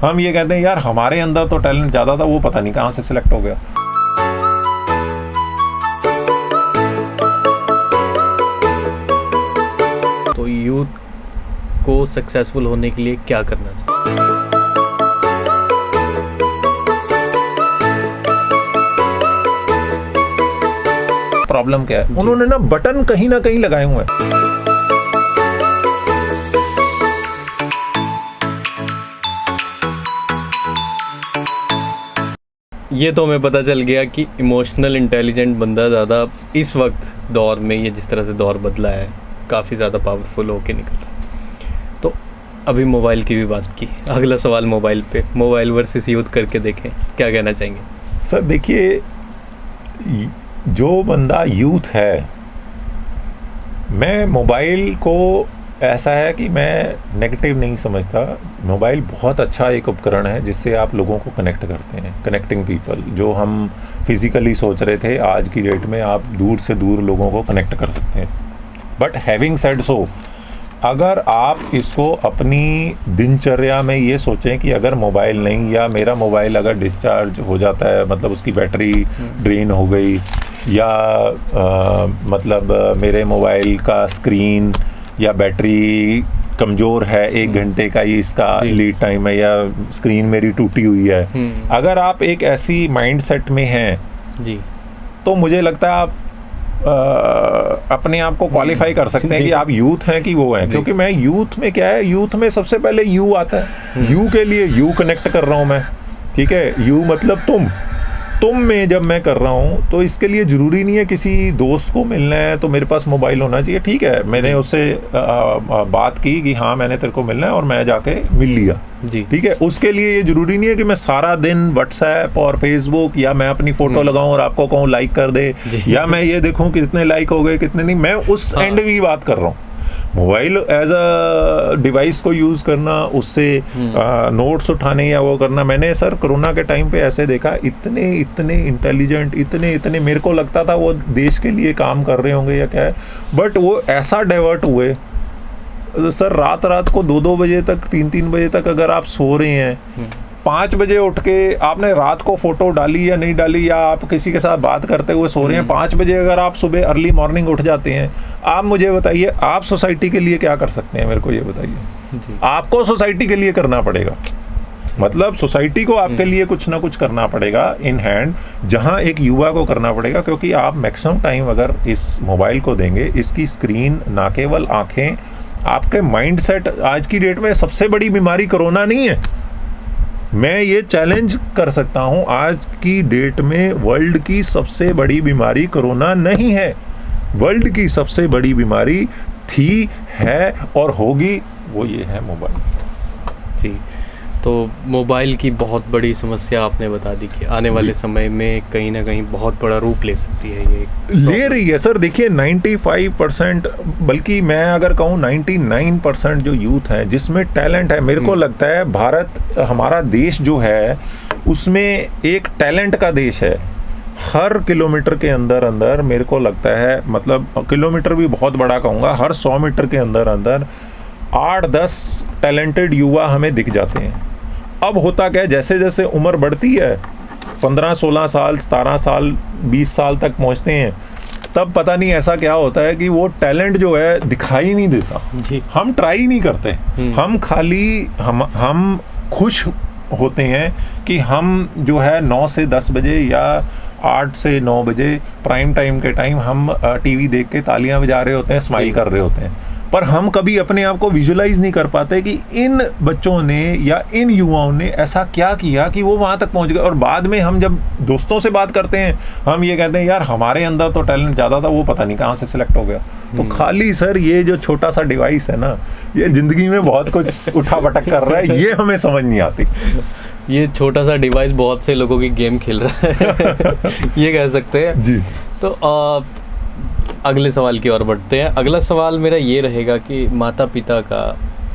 हम ये कहते हैं यार हमारे अंदर तो टैलेंट ज़्यादा था, वो पता नहीं कहाँ से सिलेक्ट हो गया। तो यूथ को सक्सेसफुल होने के लिए क्या करना चाहिए? प्रॉब्लम क्या है, उन्होंने ना बटन कहीं ना कहीं लगाए हुए हैं। ये तो हमें पता चल गया कि इमोशनल इंटेलिजेंट बंदा ज़्यादा इस वक्त दौर में, ये जिस तरह से दौर बदला है, काफ़ी ज़्यादा पावरफुल होके निकल रहा है। तो अभी मोबाइल की भी बात की, अगला सवाल मोबाइल पे, मोबाइल वर्सेस यूथ करके देखें, क्या कहना चाहेंगे? सर देखिए, जो बंदा यूथ है, मैं मोबाइल को ऐसा है कि मैं नेगेटिव नहीं समझता। मोबाइल बहुत अच्छा एक उपकरण है जिससे आप लोगों को कनेक्ट करते हैं, कनेक्टिंग पीपल। जो हम फिज़िकली सोच रहे थे, आज की डेट में आप दूर से दूर लोगों को कनेक्ट कर सकते हैं। बट हैविंग सेड सो, अगर आप इसको अपनी दिनचर्या में ये सोचें कि अगर मोबाइल नहीं, या मेरा मोबाइल अगर डिस्चार्ज हो जाता है, मतलब उसकी बैटरी ड्रेन हो गई, या मतलब मेरे मोबाइल का स्क्रीन या बैटरी कमज़ोर है, 1 घंटे का ही इसका लीड टाइम है, या स्क्रीन मेरी टूटी हुई है, अगर आप एक ऐसी माइंडसेट में हैं जी, तो मुझे लगता है आप अपने आप को क्वालिफाई कर सकते हैं कि आप यूथ हैं कि वो हैं। क्योंकि मैं यूथ में क्या है, यूथ में सबसे पहले यू आता है। यू के लिए यू कनेक्ट कर रहा हूँ मैं, ठीक है। यू मतलब तुम में जब मैं कर रहा हूँ, तो इसके लिए ज़रूरी नहीं है किसी दोस्त को मिलना है तो मेरे पास मोबाइल होना चाहिए। ठीक है, मैंने उससे बात की कि हाँ मैंने तेरे को मिलना है, और मैं जाके मिल लिया जी, ठीक है। उसके लिए ये ज़रूरी नहीं है कि मैं सारा दिन व्हाट्सएप और फेसबुक, या मैं अपनी फ़ोटो लगाऊं और आपको कहूँ लाइक कर दे, या मैं ये देखूं कितने लाइक हो गए कितने नहीं। मैं उस एंड की बात कर रहा हूँ। मोबाइल एज अ डिवाइस को यूज़ करना, उससे नोट्स उठाने या वो करना। मैंने सर कोरोना के टाइम पे ऐसे देखा, इतने इंटेलिजेंट, इतने मेरे को लगता था वो देश के लिए काम कर रहे होंगे या क्या है, बट वो ऐसा डाइवर्ट हुए सर। रात को 2 बजे तक, 3 बजे तक अगर आप सो रहे हैं, 5 बजे उठ के आपने रात को फोटो डाली या नहीं डाली, या आप किसी के साथ बात करते हुए सो रहे हैं, 5 बजे अगर आप सुबह अर्ली मॉर्निंग उठ जाते हैं, आप मुझे बताइए आप सोसाइटी के लिए क्या कर सकते हैं? मेरे को ये बताइए। आपको सोसाइटी के लिए करना पड़ेगा, मतलब सोसाइटी को आपके लिए कुछ ना कुछ करना पड़ेगा इन हैंड, जहां एक युवा को करना पड़ेगा। क्योंकि आप मैक्सिमम टाइम अगर इस मोबाइल को देंगे, इसकी स्क्रीन ना केवल आंखें, आपके माइंड सेट। आज की डेट में सबसे बड़ी बीमारी कोरोना नहीं है, मैं ये चैलेंज कर सकता हूँ, आज की डेट में वर्ल्ड की सबसे बड़ी बीमारी कोरोना नहीं है। वर्ल्ड की सबसे बड़ी बीमारी थी, है और होगी, वो ये है मोबाइल जी। तो मोबाइल की बहुत बड़ी समस्या आपने बता दी कि आने वाले समय में कहीं ना कहीं बहुत बड़ा रूप ले सकती है, ये ले रही है सर। देखिए 95%, बल्कि मैं अगर कहूँ 99% जो यूथ है जिसमें टैलेंट है, मेरे को लगता है भारत, हमारा देश जो है उसमें एक टैलेंट का देश है। हर किलोमीटर के अंदर मेरे को लगता है, मतलब किलोमीटर भी बहुत बड़ा कहूँगा, हर 100 मीटर के अंदर 8-10 टैलेंटेड युवा हमें दिख जाते हैं। अब होता क्या है, जैसे जैसे उम्र बढ़ती है, 15-16 साल, 17 साल, 20 साल तक पहुंचते हैं, तब पता नहीं ऐसा क्या होता है कि वो टैलेंट जो है दिखाई नहीं देता जी। हम ट्राई नहीं करते, हम खाली हम खुश होते हैं कि हम जो है 9 से 10 बजे या 8 से 9 बजे प्राइम टाइम के टाइम हम टीवी देख के तालियां बजा रहे होते हैं, स्माइल कर रहे होते हैं। पर हम कभी अपने आप को विजुलाइज नहीं कर पाते कि इन बच्चों ने या इन युवाओं ने ऐसा क्या किया कि वो वहाँ तक पहुँच गए। और बाद में हम जब दोस्तों से बात करते हैं, हम ये कहते हैं यार हमारे अंदर तो टैलेंट ज़्यादा था, वो पता नहीं कहाँ से सिलेक्ट हो गया। तो खाली सर ये जो छोटा सा डिवाइस है ना, ये ज़िंदगी में बहुत कुछ उठा पटक कर रहा है, ये हमें समझ नहीं आती। ये छोटा सा डिवाइस बहुत से लोगों की गेम खेल रहा है ये कह सकते हैं जी। तो अगले सवाल की ओर बढ़ते हैं। अगला सवाल मेरा ये रहेगा कि माता पिता का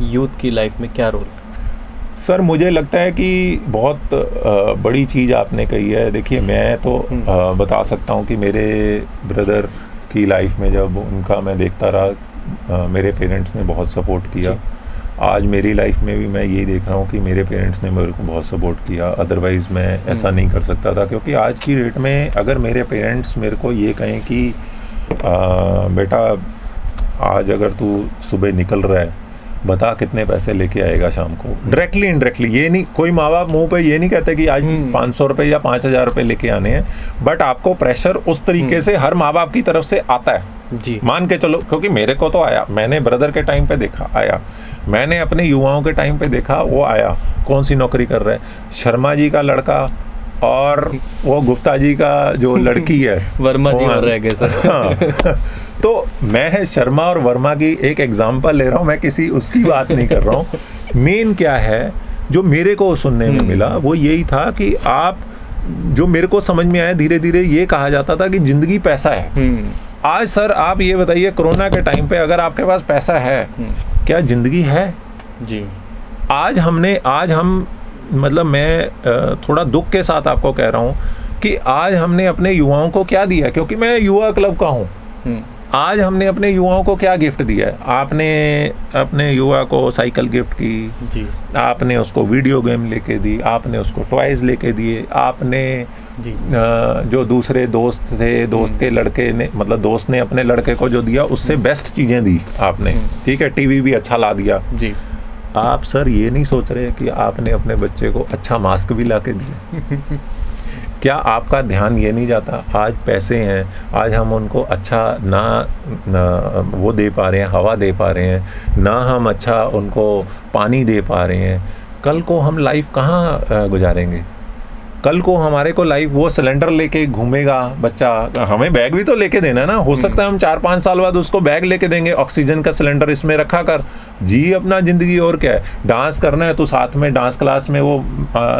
यूथ की लाइफ में क्या रोल है? सर मुझे लगता है कि बहुत बड़ी चीज़ आपने कही है। देखिए मैं तो बता सकता हूँ कि मेरे ब्रदर की लाइफ में जब उनका मैं देखता रहा, मेरे पेरेंट्स ने बहुत सपोर्ट किया। आज मेरी लाइफ में भी मैं यही देख रहा हूँ कि मेरे पेरेंट्स ने मेरे को बहुत सपोर्ट किया, अदरवाइज़ मैं ऐसा नहीं कर सकता था। क्योंकि आज की डेट में अगर मेरे पेरेंट्स मेरे को ये कहें कि बेटा आज अगर तू सुबह निकल रहा है, बता कितने पैसे लेके आएगा शाम को, डायरेक्टली इनडायरेक्टली, ये नहीं, कोई माँ बाप मुंह पे ये नहीं कहते कि आज 500 रुपये या 5000 रुपये लेके आने हैं, बट आपको प्रेशर उस तरीके से हर माँ बाप की तरफ से आता है जी। मान के चलो, क्योंकि मेरे को तो आया, मैंने ब्रदर के टाइम पे देखा आया, मैंने अपने युवाओं के टाइम पे देखा वो आया, कौन सी नौकरी कर रहा है, शर्मा जी का लड़का और वो गुप्ता जी का जो लड़की है वर्मा जी और रह गए सर। हाँ। तो मैं शर्मा और वर्मा की एक एग्जांपल ले रहा हूँ, मैं किसी उसकी बात नहीं कर रहा हूँ। मेन क्या है जो मेरे को सुनने में मिला वो यही था कि आप, जो मेरे को समझ में आया धीरे धीरे, ये कहा जाता था कि जिंदगी पैसा है। आज सर आप ये बताइए, कोरोना के टाइम पे अगर आपके पास पैसा है, क्या जिंदगी है जी? आज हम मतलब मैं थोड़ा दुख के साथ आपको कह रहा हूँ कि आज हमने अपने युवाओं को क्या दिया, क्योंकि मैं युवा क्लब का हूँ, आज हमने अपने युवाओं को क्या गिफ्ट दिया है? आपने अपने युवा को साइकिल गिफ्ट की जी, आपने उसको वीडियो गेम लेके दी, आपने उसको टॉयज लेके दिए, आपने जी। जो दूसरे दोस्त थे, दोस्त के लड़के ने, मतलब दोस्त ने अपने लड़के को जो दिया उससे बेस्ट चीज़ें दी आपने, ठीक है, टीवी भी अच्छा ला दिया जी। आप सर ये नहीं सोच रहे कि आपने अपने बच्चे को अच्छा मास्क भी ला के दिया? क्या आपका ध्यान ये नहीं जाता? आज पैसे हैं, आज हम उनको अच्छा ना वो दे पा रहे हैं, हवा दे पा रहे हैं, ना हम अच्छा उनको पानी दे पा रहे हैं, कल को हम लाइफ कहाँ गुजारेंगे? कल को हमारे को लाइफ, वो सिलेंडर लेके घूमेगा बच्चा, हमें बैग भी तो लेके देना ना, हो सकता है हम 4-5 साल बाद उसको बैग लेके देंगे, ऑक्सीजन का सिलेंडर इसमें रखा कर, जी अपना ज़िंदगी। और क्या है, डांस करना है तो साथ में डांस क्लास में वो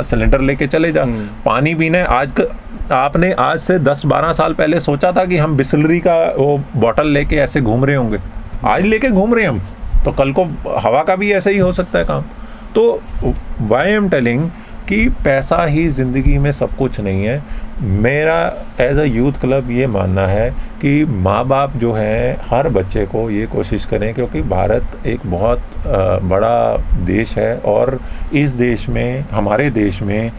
सिलेंडर लेके चले जा। पानी पीना है, आपने आज से 10-12 साल पहले सोचा था कि हम बिसलरी का वो बॉटल लेके ऐसे घूम रहे होंगे? आज लेके घूम रहे हैं हम, तो कल को हवा का भी ऐसे ही हो सकता है काम। तो वाई आई एम टेलिंग कि पैसा ही ज़िंदगी में सब कुछ नहीं है। मेरा एज अ यूथ क्लब ये मानना है कि माँ बाप जो हैं हर बच्चे को ये कोशिश करें, क्योंकि भारत एक बहुत बड़ा देश है और इस देश में, हमारे देश में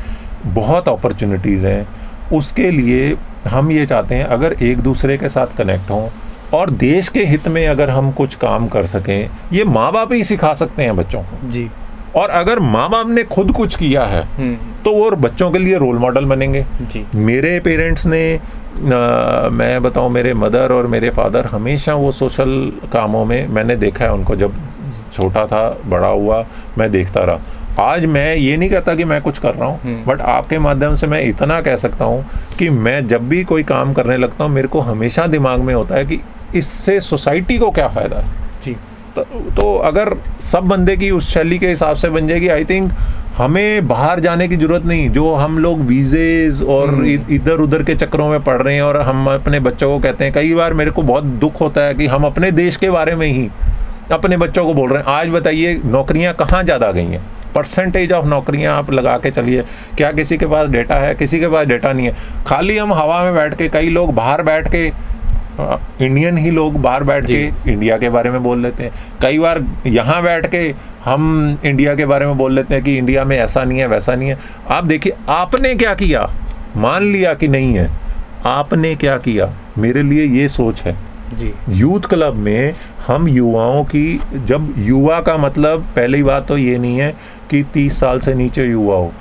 बहुत अपॉर्चुनिटीज़ हैं। उसके लिए हम ये चाहते हैं अगर एक दूसरे के साथ कनेक्ट हों और देश के हित में अगर हम कुछ काम कर सकें, ये माँ बाप ही सिखा सकते हैं बच्चों को जी। और अगर माँ बाप ने खुद कुछ किया है तो वो बच्चों के लिए रोल मॉडल बनेंगे जी। मेरे पेरेंट्स ने मैं बताऊं, मेरे मदर और मेरे फादर हमेशा वो सोशल कामों में, मैंने देखा है उनको, जब छोटा था बड़ा हुआ मैं देखता रहा। आज मैं ये नहीं कहता कि मैं कुछ कर रहा हूँ, बट आपके माध्यम से मैं इतना कह सकता हूँ कि मैं जब भी कोई काम करने लगता हूँ मेरे को हमेशा दिमाग में होता है कि इससे सोसाइटी को क्या फ़ायदा है जी। तो अगर सब बंदे की उस शैली के हिसाब से बन जाएगी, आई थिंक हमें बाहर जाने की ज़रूरत नहीं। जो हम लोग वीज़ेज़ और इधर उधर के चक्करों में पड़ रहे हैं और हम अपने बच्चों को कहते हैं, कई बार मेरे को बहुत दुख होता है कि हम अपने देश के बारे में ही अपने बच्चों को बोल रहे हैं। आज बताइए नौकरियां कहाँ ज़्यादा गई हैं, परसेंटेज ऑफ नौकरियां आप लगा के चलिए, क्या किसी के पास डेटा है? किसी के पास डेटा नहीं है। खाली हम हवा में बैठ के, कई लोग बाहर बैठ के, इंडियन ही लोग बाहर बैठ के इंडिया के बारे में बोल लेते हैं। कई बार यहाँ बैठ के हम इंडिया के बारे में बोल लेते हैं कि इंडिया में ऐसा नहीं है वैसा नहीं है। आप देखिए आपने क्या किया, मान लिया कि नहीं है, आपने क्या किया? मेरे लिए ये सोच है जी। यूथ क्लब में हम युवाओं की, जब युवा का मतलब पहली बात तो ये नहीं है कि 30 साल से नीचे युवा हो,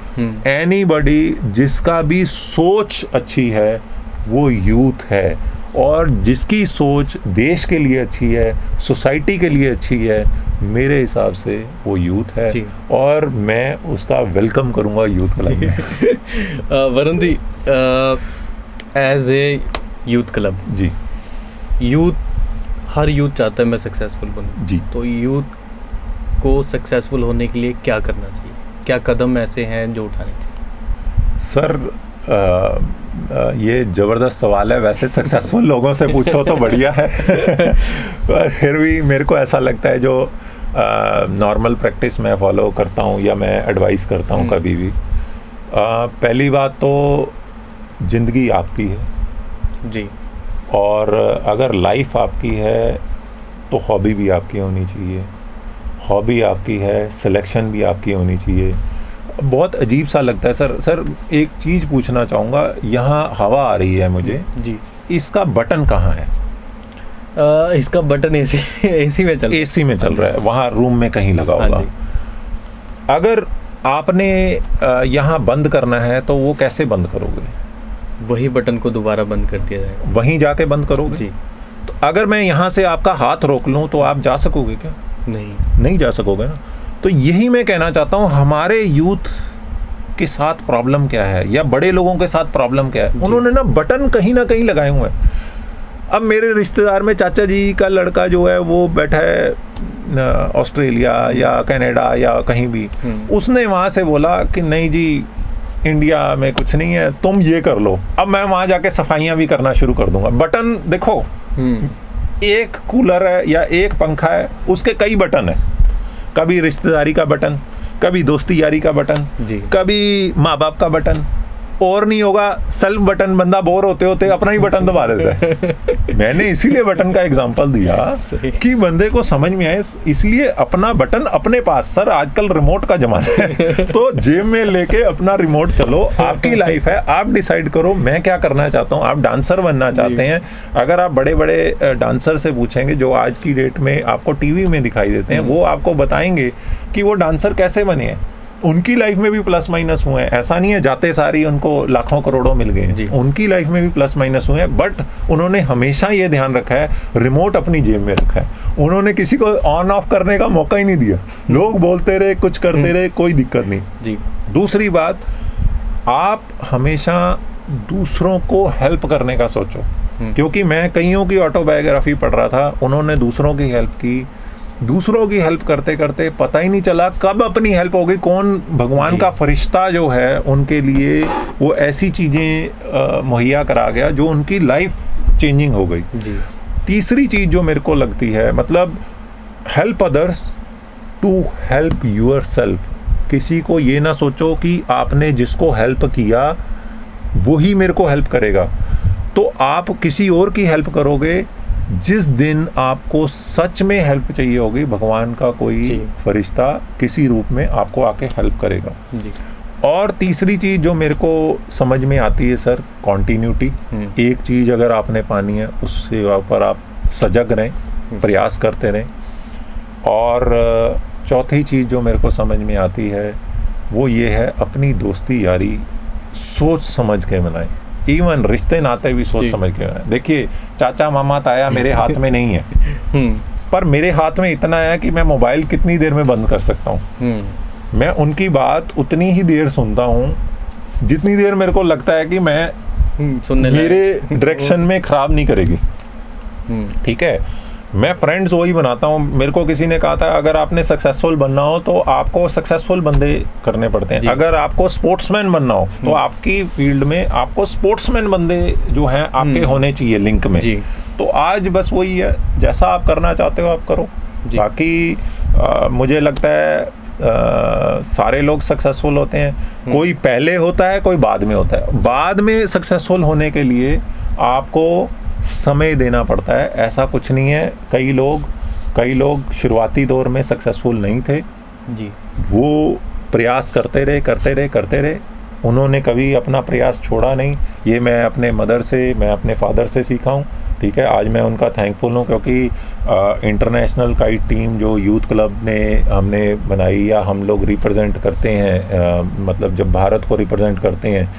एनीबॉडी जिसका भी सोच अच्छी है वो यूथ है, और जिसकी सोच देश के लिए अच्छी है, सोसाइटी के लिए अच्छी है, मेरे हिसाब से वो यूथ है और मैं उसका वेलकम करूंगा यूथ क्लब में। Varun ji, as a youth club ji, हर यूथ चाहता है मैं सक्सेसफुल बनूं जी, तो यूथ को सक्सेसफुल होने के लिए क्या करना चाहिए? क्या कदम ऐसे हैं जो उठाने चाहिए? सर ये ज़बरदस्त सवाल है। वैसे सक्सेसफुल लोगों से पूछो तो बढ़िया है पर फिर भी मेरे को ऐसा लगता है जो नॉर्मल प्रैक्टिस मैं फॉलो करता हूँ या मैं एडवाइस करता हूँ कभी भी, पहली बात तो ज़िंदगी आपकी है जी, और अगर लाइफ आपकी है तो हॉबी भी आपकी होनी चाहिए। हॉबी आपकी है, सिलेक्शन भी आपकी होनी चाहिए। बहुत अजीब सा लगता है सर एक चीज़ पूछना चाहूँगा, यहाँ हवा आ रही है मुझे जी, इसका बटन कहाँ है? इसका बटन एसी में चल रहा है, वहाँ रूम में कहीं लगा होगा। अगर आपने यहाँ बंद करना है तो वो कैसे बंद करोगे? वही बटन को दोबारा बंद कर दिया जाएगा, वहीं जाके बंद करोगे जी। तो अगर मैं यहाँ से आपका हाथ रोक लूँ तो आप जा सकोगे क्या? नहीं जा सकोगे ना। तो यही मैं कहना चाहता हूँ, हमारे यूथ के साथ प्रॉब्लम क्या है या बड़े लोगों के साथ प्रॉब्लम क्या है, उन्होंने ना बटन कहीं ना कहीं लगाए हुए हैं। अब मेरे रिश्तेदार में चाचा जी का लड़का जो है वो बैठा है ऑस्ट्रेलिया या कनाडा या कहीं भी, उसने वहाँ से बोला कि नहीं जी इंडिया में कुछ नहीं है, तुम ये कर लो। अब मैं वहाँ जाके सफाइयाँ भी करना शुरू कर दूंगा। बटन देखो, एक कूलर है या एक पंखा है, उसके कई बटन है। कभी रिश्तेदारी का बटन, कभी दोस्ती यारी का बटन, कभी माँ बाप का बटन, और नहीं होगा सेल्फ बटन, बंदा बोर होते होते अपना ही बटन दबा देता है। मैंने इसीलिए बटन का एग्जांपल दिया कि बंदे को समझ में आए, इसलिए अपना बटन अपने पास। सर आजकल रिमोट का जमाना है, तो जेब में लेके अपना रिमोट चलो, आपकी लाइफ है, आप डिसाइड करो मैं क्या करना चाहता हूँ। आप डांसर बनना चाहते हैं, अगर आप बड़े बड़े डांसर से पूछेंगे जो आज की डेट में आपको टीवी में दिखाई देते हैं, वो आपको बताएंगे कि वो डांसर कैसे बने हैं। उनकी लाइफ में भी प्लस माइनस हुए हैं, ऐसा नहीं है जाते सारी उनको लाखों करोड़ों मिल गए हैं, उनकी लाइफ में भी प्लस माइनस हुए हैं। बट उन्होंने हमेशा ये ध्यान रखा है, रिमोट अपनी जेब में रखा है, उन्होंने किसी को ऑन ऑफ करने का मौका ही नहीं दिया। लोग बोलते रहे, कुछ करते रहे, कोई दिक्कत नहीं जी। दूसरी बात, आप हमेशा दूसरों को हेल्प करने का सोचो, क्योंकि मैं कईयों की ऑटोबायोग्राफी पढ़ रहा था, उन्होंने दूसरों की हेल्प की, दूसरों की हेल्प करते करते पता ही नहीं चला कब अपनी हेल्प हो गई। कौन भगवान का फरिश्ता जो है उनके लिए वो ऐसी चीज़ें मुहैया करा गया जो उनकी लाइफ चेंजिंग हो गई जी। तीसरी चीज़ जो मेरे को लगती है, मतलब help others to help yourself. किसी को ये ना सोचो कि आपने जिसको हेल्प किया वही मेरे को हेल्प करेगा, तो आप किसी और की हेल्प करोगे। जिस दिन आपको सच में हेल्प चाहिए होगी, भगवान का कोई फरिश्ता किसी रूप में आपको आके हेल्प करेगा जी। और तीसरी चीज़ जो मेरे को समझ में आती है सर, कॉन्टीन्यूटी। एक चीज़ अगर आपने पानी है उससे ऊपर आप सजग रहें, प्रयास करते रहें। और चौथी चीज़ जो मेरे को समझ में आती है वो ये है, अपनी दोस्ती यारी सोच समझ के बनाएं। इवन रिश्ते नाते भी सोच समझ के बनाएं। देखिए चाचा मामा ताया मेरे हाथ में नहीं है, पर मेरे हाथ में इतना है कि मैं मोबाइल कितनी देर में बंद कर सकता हूँ। मैं उनकी बात उतनी ही देर सुनता हूँ जितनी देर मेरे को लगता है कि मैं मेरे डायरेक्शन में खराब नहीं करेगी। ठीक है, मैं फ्रेंड्स वही बनाता हूँ। मेरे को किसी ने कहा था अगर आपने सक्सेसफुल बनना हो तो आपको सक्सेसफुल बंदे करने पड़ते हैं, अगर आपको स्पोर्ट्समैन बनना हो तो आपकी फील्ड में आपको स्पोर्ट्समैन बंदे जो हैं आपके होने चाहिए लिंक में। तो आज बस वही है, जैसा आप करना चाहते हो आप करो। बाकी मुझे लगता है सारे लोग सक्सेसफुल होते हैं, कोई पहले होता है कोई बाद में होता है। बाद में सक्सेसफुल होने के लिए आपको समय देना पड़ता है, ऐसा कुछ नहीं है। कई लोग शुरुआती दौर में सक्सेसफुल नहीं थे जी, वो प्रयास करते रहे, उन्होंने कभी अपना प्रयास छोड़ा नहीं। ये मैं अपने मदर से, मैं अपने फादर से सीखा हूँ। ठीक है, आज मैं उनका थैंकफुल हूँ क्योंकि इंटरनेशनल काइट टीम जो यूथ क्लब ने हमने बनाई या हम लोग रिप्रेजेंट करते हैं, मतलब जब भारत को रिप्रेजेंट करते हैं,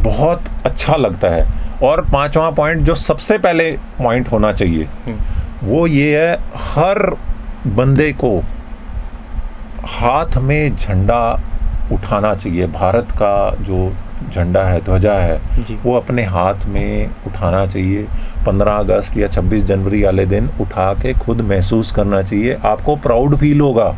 बहुत अच्छा लगता है। और पांचवा पॉइंट जो सबसे पहले पॉइंट होना चाहिए वो ये है, हर बंदे को हाथ में झंडा उठाना चाहिए। भारत का जो झंडा है, ध्वजा है, वो अपने हाथ में उठाना चाहिए। 15 अगस्त या 26 जनवरी वाले दिन उठा के खुद महसूस करना चाहिए, आपको प्राउड फील होगा।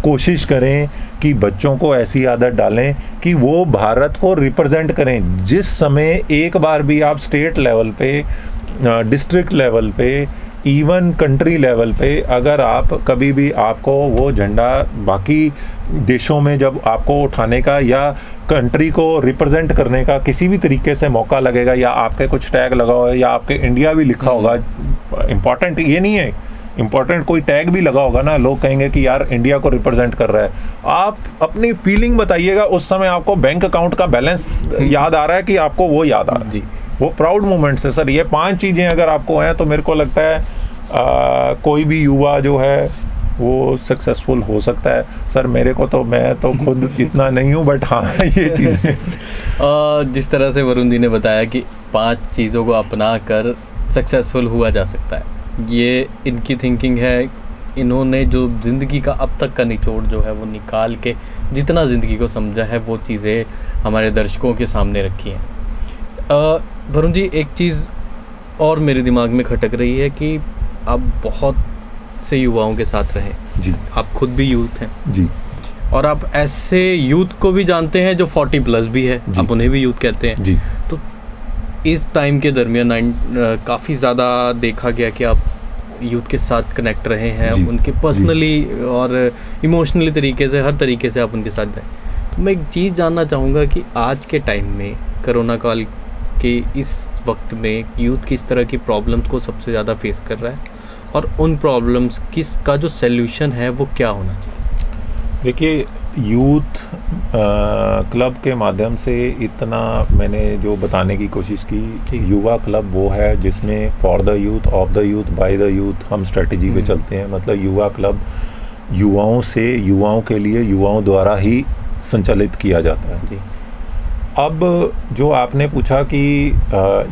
कोशिश करें कि बच्चों को ऐसी आदत डालें कि वो भारत को रिप्रेजेंट करें। जिस समय एक बार भी आप स्टेट लेवल पे, डिस्ट्रिक्ट लेवल पे, इवन कंट्री लेवल पे अगर आप कभी भी आपको वो झंडा बाकी देशों में जब आपको उठाने का या कंट्री को रिप्रेजेंट करने का किसी भी तरीके से मौका लगेगा, या आपके कुछ टैग लगा हो या आपके इंडिया भी लिखा होगा, इम्पॉर्टेंट ये नहीं है इंपॉर्टेंट कोई टैग भी लगा होगा ना, लोग कहेंगे कि यार इंडिया को रिप्रेजेंट कर रहा है। आप अपनी फीलिंग बताइएगा, उस समय आपको बैंक अकाउंट का बैलेंस याद आ रहा है कि आपको वो याद आ रहा है? जी, वो प्राउड मोमेंट्स है सर। ये 5 चीज़ें अगर आपको हैं तो मेरे को लगता है कोई भी युवा जो है वो सक्सेसफुल हो सकता है। सर मेरे को तो, मैं तो खुद इतना नहीं हूँ, बट हाँ ये चीज़ें जिस तरह से वरुण जी ने बताया कि 5 चीज़ों को अपना कर सक्सेसफुल हुआ जा सकता है, ये इनकी थिंकिंग है। इन्होंने जो ज़िंदगी का अब तक का निचोड़ जो है वो निकाल के जितना ज़िंदगी को समझा है वो चीज़ें हमारे दर्शकों के सामने रखी हैं। वरुण जी, एक चीज़ और मेरे दिमाग में खटक रही है कि आप बहुत से युवाओं के साथ रहे जी, आप खुद भी यूथ हैं जी, और आप ऐसे यूथ को भी जानते हैं जो 40+ भी है, आप उन्हें भी यूथ कहते हैं जी। तो इस टाइम के दरमियान काफ़ी ज़्यादा देखा गया कि आप यूथ के साथ कनेक्ट रहे हैं, उनके पर्सनली और इमोशनली तरीके से, हर तरीके से आप उनके साथ हैं। तो मैं एक चीज़ जानना चाहूँगा कि आज के टाइम में, कोरोना काल के इस वक्त में, यूथ किस तरह की प्रॉब्लम्स को सबसे ज़्यादा फेस कर रहा है और उन प्रॉब्लम्स का जो सल्यूशन है वो क्या होना चाहिए? देखिए, यूथ क्लब के माध्यम से इतना मैंने जो बताने की कोशिश की, युवा क्लब वो है जिसमें for the youth, of the youth, by the youth हम स्ट्रेटजी पे चलते हैं। मतलब युवा क्लब युवाओं से, युवाओं के लिए, युवाओं द्वारा ही संचालित किया जाता है। जी। अब जो आपने पूछा कि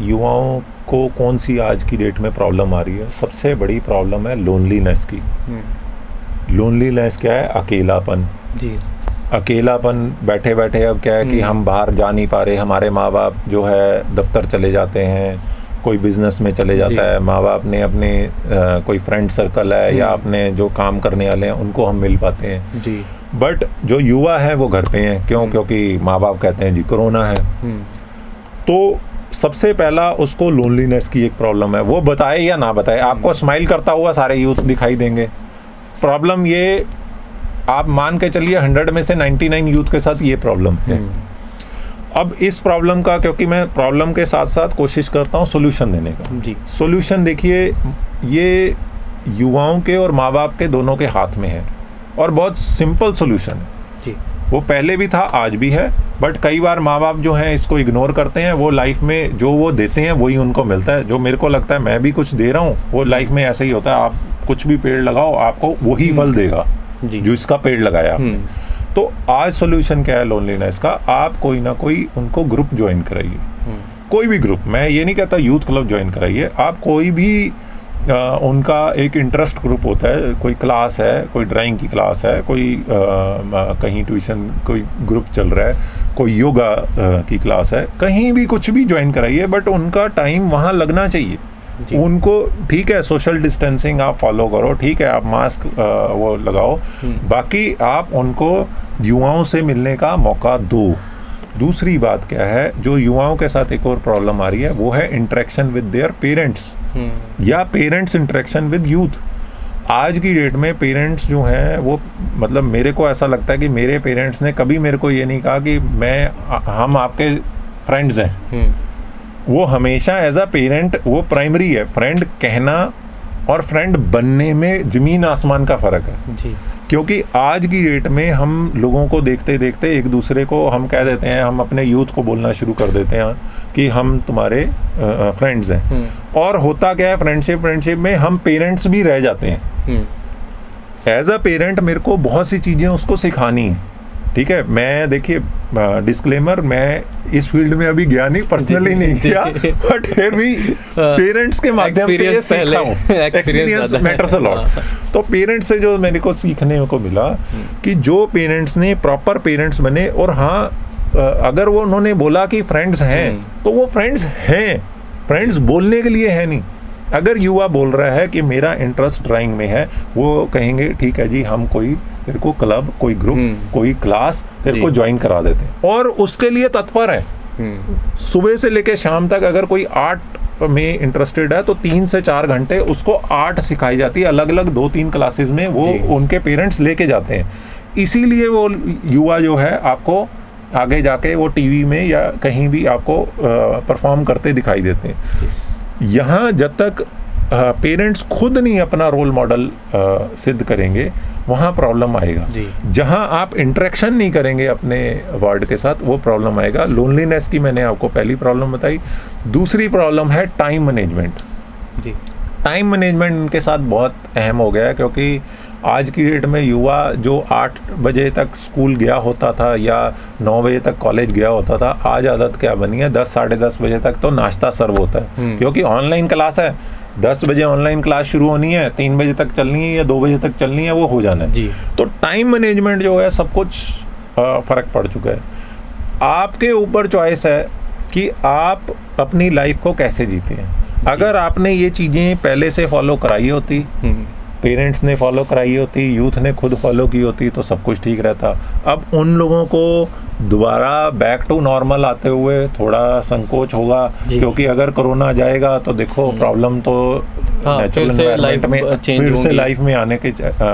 युवाओं को कौन सी आज की डेट में प्रॉब्लम आ रही है, सबसे बड़ी प्रॉब्लम है लोनलीनेस की। लोनलीनेस क्या है? अकेलापन। जी। अकेलापन, बैठे बैठे अब क्या है कि हम बाहर जा नहीं पा रहे, हमारे माँ बाप जो है दफ्तर चले जाते हैं, कोई बिजनेस में चले जाता है, माँ बाप ने अपने कोई फ्रेंड सर्कल है या अपने जो काम करने वाले हैं उनको हम मिल पाते हैं। जी। बट जो युवा है वो घर पे हैं, क्यों? क्योंकि माँ बाप कहते हैं जी कोरोना है। तो सबसे पहला उसको लोनलीनेस की एक प्रॉब्लम है, वो बताए या ना बताए, आपको स्माइल करता हुआ सारे यूथ दिखाई देंगे। प्रॉब्लम ये आप मान के चलिए 100 में से 99 यूथ के साथ ये प्रॉब्लम है। अब इस प्रॉब्लम का, क्योंकि मैं प्रॉब्लम के साथ साथ कोशिश करता हूँ सोल्यूशन देने का। जी। सोल्यूशन देखिए, ये युवाओं के और माँ बाप के दोनों के हाथ में है और बहुत सिंपल सोल्यूशन है। जी। वो पहले भी था, आज भी है, बट कई बार माँ बाप जो हैं इसको इग्नोर करते हैं। वो लाइफ में जो वो देते हैं वही उनको मिलता है। जो मेरे को लगता है मैं भी कुछ दे रहा हूँ, वो लाइफ में ऐसा ही होता है। आप कुछ भी पेड़ लगाओ, आपको वही फल देगा जो इसका पेड़ लगाया आपने। तो आज सोल्यूशन क्या है लोनलीनेस का? आप कोई ना कोई उनको ग्रुप ज्वाइन कराइए, कोई भी ग्रुप। मैं ये नहीं कहता यूथ क्लब ज्वाइन कराइए, आप कोई भी उनका एक इंटरेस्ट ग्रुप होता है, कोई क्लास है, कोई ड्राइंग की क्लास है, कोई कहीं ट्यूशन कोई ग्रुप चल रहा है, कोई योगा की क्लास है, कहीं भी कुछ भी ज्वाइन कराइए, बट उनका टाइम वहाँ लगना चाहिए। उनको ठीक है सोशल डिस्टेंसिंग आप फॉलो करो, ठीक है आप मास्क वो लगाओ, बाकी आप उनको युवाओं से मिलने का मौका दो। दूसरी बात क्या है, जो युवाओं के साथ एक और प्रॉब्लम आ रही है वो है इंटरेक्शन विद देयर पेरेंट्स या पेरेंट्स इंटरेक्शन विद यूथ। आज की डेट में पेरेंट्स जो हैं वो, मतलब मेरे को ऐसा लगता है कि मेरे पेरेंट्स ने कभी मेरे को ये नहीं कहा कि हम आपके फ्रेंड्स हैं। वो हमेशा एज अ पेरेंट वो प्राइमरी है। फ्रेंड कहना और फ्रेंड बनने में ज़मीन आसमान का फ़र्क है जी। क्योंकि आज की डेट में हम लोगों को देखते देखते एक दूसरे को हम कह देते हैं, हम अपने यूथ को बोलना शुरू कर देते हैं कि हम तुम्हारे फ्रेंड्स हैं। और होता क्या है, फ्रेंडशिप में हम पेरेंट्स भी रह जाते हैं। एज अ पेरेंट मेरे को बहुत सी चीज़ें उसको सिखानी है, ठीक है। मैं देखिए डिस्क्लेमर, मैं इस फील्ड में अभी गया नहीं, पर्सनली नहीं किया, बट फिर भी पेरेंट्स के माध्यम से ये सीखा हूँ। Experience matters a lot. तो पेरेंट्स से जो मेरे को सीखने को मिला कि जो पेरेंट्स ने प्रॉपर पेरेंट्स बने, और हाँ अगर वो उन्होंने बोला कि फ्रेंड्स हैं तो वो फ्रेंड्स हैं, फ्रेंड्स बोलने के लिए है नहीं। अगर युवा बोल रहा है कि मेरा इंटरेस्ट ड्राइंग में है, वो कहेंगे ठीक है जी, हम कोई तेरे को क्लब, कोई ग्रुप, कोई क्लास तेरे को ज्वाइन करा देते हैं, और उसके लिए तत्पर है। सुबह से लेकर शाम तक अगर कोई आर्ट में इंटरेस्टेड है तो 3 से 4 घंटे उसको आर्ट सिखाई जाती है, अलग अलग 2-3 क्लासेस में वो उनके पेरेंट्स लेके जाते हैं। इसीलिए वो युवा जो है आपको आगे जाके वो टीवी में या कहीं भी आपको परफॉर्म करते दिखाई देते हैं। यहाँ जब तक पेरेंट्स खुद नहीं अपना रोल मॉडल सिद्ध करेंगे, वहाँ प्रॉब्लम आएगा। जहाँ आप इंटरेक्शन नहीं करेंगे अपने वर्ड के साथ, वो प्रॉब्लम आएगा। लोनलीनेस की मैंने आपको पहली प्रॉब्लम बताई। दूसरी प्रॉब्लम है टाइम मैनेजमेंट। जी, टाइम मैनेजमेंट इनके साथ बहुत अहम हो गया है, क्योंकि आज की डेट में युवा जो 8 बजे तक स्कूल गया होता था या 9 बजे तक कॉलेज गया होता था, आज आदत क्या बनी है, 10 साढ़े 10 बजे तक तो नाश्ता सर्व होता है, क्योंकि ऑनलाइन क्लास है। 10 बजे ऑनलाइन क्लास शुरू होनी है, 3 बजे तक चलनी है या 2 बजे तक चलनी है, वो हो जाना है। तो टाइम मैनेजमेंट जो है सब कुछ फ़र्क पड़ चुका है। आपके ऊपर चॉइस है कि आप अपनी लाइफ को कैसे जीते हैं। अगर आपने ये चीज़ें पहले से फॉलो कराई होती, पेरेंट्स ने फॉलो कराई होती, यूथ ने खुद फॉलो की होती, तो सब कुछ ठीक रहता। अब उन लोगों को दोबारा बैक टू नॉर्मल आते हुए थोड़ा संकोच होगा, क्योंकि अगर कोरोना जाएगा तो देखो प्रॉब्लम तो नेचुरल एनवायरनमेंट में फिर से लाइफ में आने के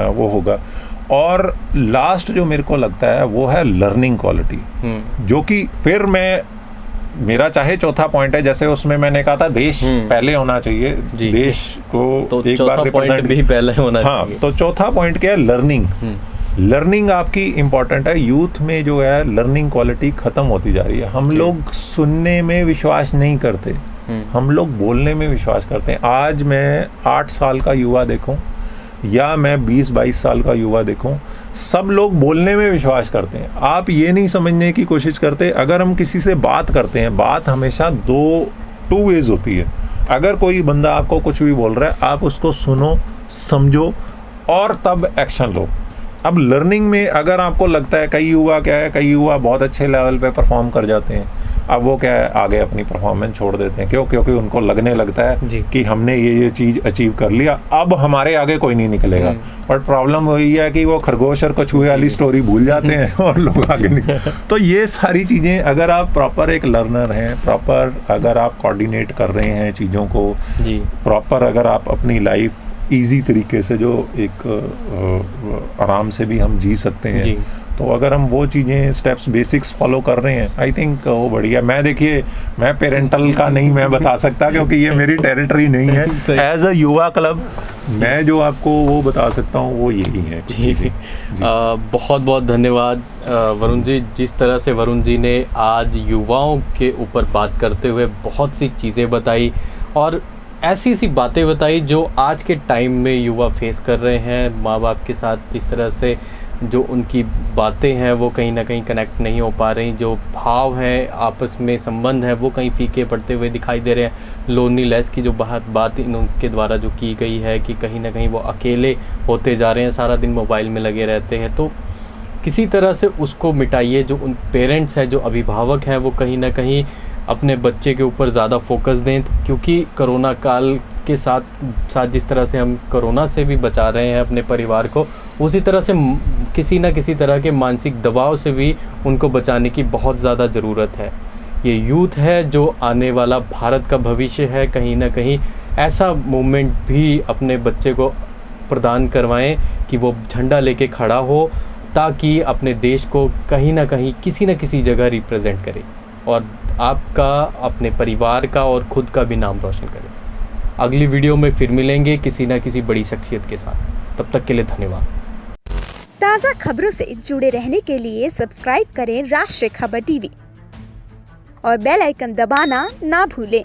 वो होगा। और लास्ट जो मेरे को लगता है वो है लर्निंग क्वालिटी, जो कि फिर मेरा चाहे चौथा पॉइंट है, जैसे उसमें मैंने कहा था देश पहले होना चाहिए, देश को तो एक बार रिप्रेजेंट भी पहले होना चाहिए। तो चौथा पॉइंट क्या है, लर्निंग। लर्निंग आपकी इम्पोर्टेंट है। यूथ में जो है लर्निंग क्वालिटी खत्म होती जा रही है। हम लोग सुनने में विश्वास नहीं करते, हम लोग बोलने में विश्वास करते हैं। आज मैं 8 साल का युवा देखूं या मैं 20-22 साल का युवा देखूं, सब लोग बोलने में विश्वास करते हैं। आप ये नहीं समझने की कोशिश करते। अगर हम किसी से बात करते हैं, बात हमेशा टू वेज होती है। अगर कोई बंदा आपको कुछ भी बोल रहा है, आप उसको सुनो, समझो और तब एक्शन लो। अब लर्निंग में अगर आपको लगता है, कई युवा बहुत अच्छे लेवल पे परफॉर्म कर जाते हैं, अब वो क्या है, आगे अपनी परफॉर्मेंस छोड़ देते हैं। क्यों? क्योंकि उनको लगने लगता है कि हमने ये चीज़ अचीव कर लिया, अब हमारे आगे कोई नहीं निकलेगा। बट प्रॉब्लम वही है कि वो खरगोश और कछुए वाली स्टोरी भूल जाते हैं और लोग आगे निकल। तो ये सारी चीज़ें, अगर आप प्रॉपर एक लर्नर हैं, प्रॉपर अगर आप कोऑर्डिनेट कर रहे हैं चीज़ों को, प्रॉपर अगर आप अपनी लाइफ ईजी तरीके से जो एक आराम से भी हम जी सकते हैं, तो अगर हम वो चीज़ें स्टेप्स बेसिक्स फॉलो कर रहे हैं, आई थिंक वो बढ़िया। मैं पेरेंटल का नहीं मैं बता सकता, क्योंकि ये मेरी टेरिटरी नहीं है। एज अ युवा क्लब मैं जो आपको वो बता सकता हूँ वो यही है। जी। बहुत बहुत धन्यवाद वरुण जी। जिस तरह से वरुण जी ने आज युवाओं के ऊपर बात करते हुए बहुत सी चीज़ें बताई और ऐसी बातें बताई जो आज के टाइम में युवा फेस कर रहे हैं। माँ बाप के साथ जिस तरह से जो उनकी बातें हैं वो कहीं ना कहीं कनेक्ट नहीं हो पा रही, जो भाव हैं आपस में संबंध हैं वो कहीं फीके पड़ते हुए दिखाई दे रहे हैं। लोनलीनेस की जो बात इनके द्वारा जो की गई है कि कहीं ना कहीं वो अकेले होते जा रहे हैं, सारा दिन मोबाइल में लगे रहते हैं, तो किसी तरह से उसको मिटाइए। जो उन पेरेंट्स हैं, जो अभिभावक हैं, वो कहीं ना कहीं अपने बच्चे के ऊपर ज़्यादा फोकस दें, क्योंकि कोरोना काल के साथ जिस तरह से हम कोरोना से भी बचा रहे हैं अपने परिवार को, उसी तरह से किसी न किसी तरह के मानसिक दबाव से भी उनको बचाने की बहुत ज़्यादा ज़रूरत है। ये यूथ है जो आने वाला भारत का भविष्य है। कहीं ना कहीं ऐसा मूवमेंट भी अपने बच्चे को प्रदान करवाएं कि वो झंडा लेके खड़ा हो, ताकि अपने देश को कहीं ना कहीं किसी न किसी जगह रिप्रेजेंट करे और आपका, अपने परिवार का और ख़ुद का भी नाम रोशन करे। अगली वीडियो में फिर मिलेंगे किसी न किसी बड़ी शख्सियत के साथ। तब तक के लिए धन्यवाद। ताज़ा खबरों से जुड़े रहने के लिए सब्सक्राइब करें राष्ट्रीय खबर टीवी और बेल आइकन दबाना ना भूलें।